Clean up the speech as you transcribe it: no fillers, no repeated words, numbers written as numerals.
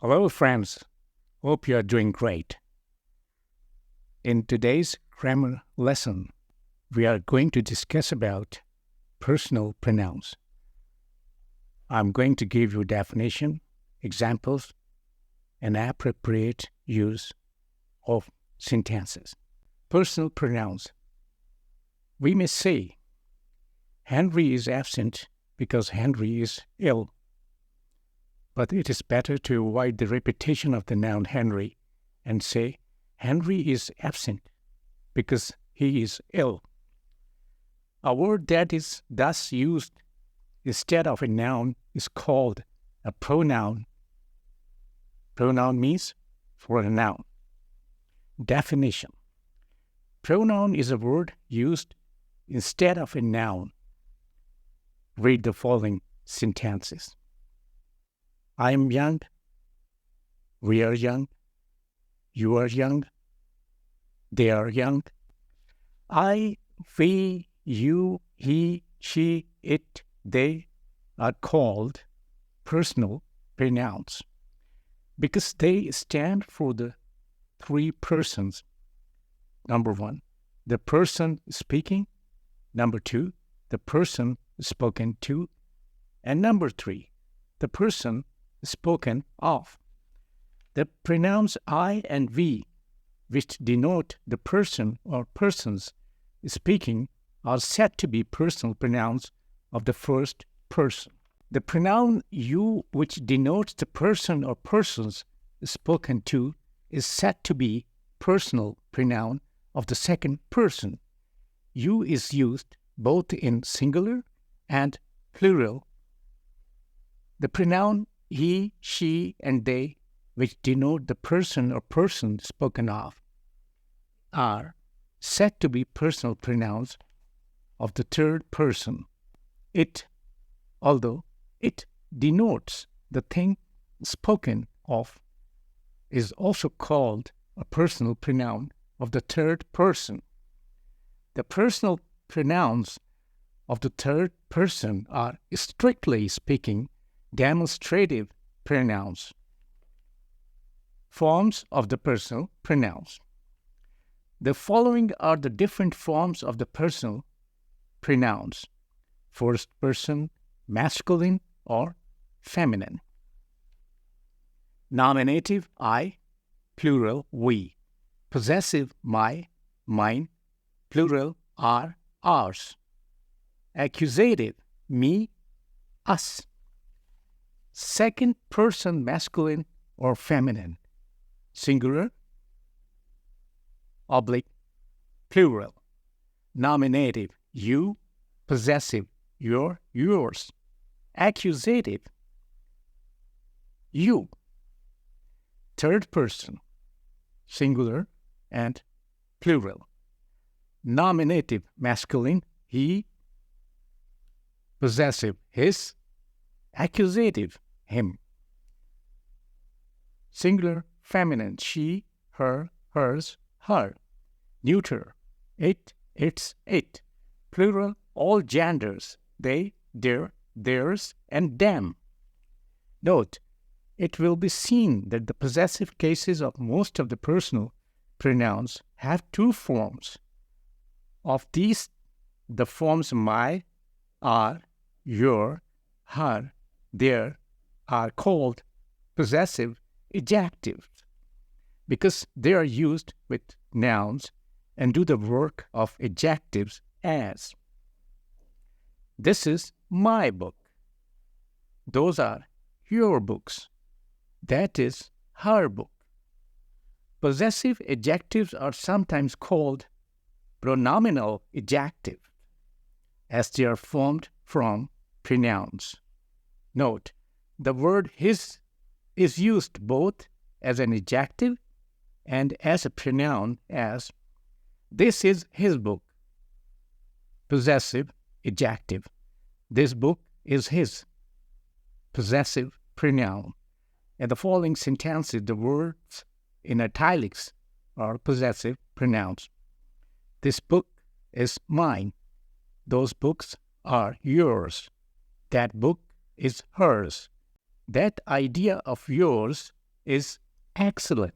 Hello, friends. Hope you are doing great. In today's grammar lesson, we are going to discuss about personal pronouns. I'm going to give you definition, examples, and appropriate use of sentences. Personal pronouns. We may say, Henry is absent because Henry is ill. But it is better to avoid the repetition of the noun Henry and say, Henry is absent because he is ill. A word that is thus used instead of a noun is called a pronoun. Pronoun means for a noun. Definition. Pronoun is a word used instead of a noun. Read the following sentences. I am young, we are young, you are young, they are young. I, we, you, he, she, it, they are called personal pronouns because they stand for the three persons. Number one, the person speaking. Number two, the person spoken to. And number three, the person spoken of. The pronouns I and we, which denote the person or persons speaking, are said to be personal pronouns of the first person. The pronoun you, which denotes the person or persons spoken to, is said to be personal pronoun of the second person. You is used both in singular and plural. The pronoun he, she, and they, which denote the person or persons spoken of, are said to be personal pronouns of the third person. It, although it denotes the thing spoken of, is also called a personal pronoun of the third person. The personal pronouns of the third person are, strictly speaking, demonstrative pronouns, forms of the personal pronouns. The following are the different forms of the personal pronouns: first person, masculine or feminine. Nominative I, plural we. Possessive my, mine, plural our, ours. Accusative me, us. Second person masculine or feminine, singular, oblique, plural. Nominative you, possessive your, yours. Accusative you. Third person, singular and plural. Nominative masculine he, possessive his, accusative him. Singular feminine she, her, hers, her. Neuter it, its, it. Plural all genders they, their, theirs, and them. Note, it will be seen that the possessive cases of most of the personal pronouns have two forms. Of these, the forms my, our, your, her, their are called possessive adjectives because they are used with nouns and do the work of adjectives as. This is my book. Those are your books. That is her book. Possessive adjectives are sometimes called pronominal adjectives as they are formed from pronouns. Note, the word his is used both as an adjective and as a pronoun as this is his book. Possessive adjective. This book is his. Possessive pronoun. In the following sentences, the words in italics are possessive pronouns. This book is mine. Those books are yours. That book is hers. That idea of yours is excellent.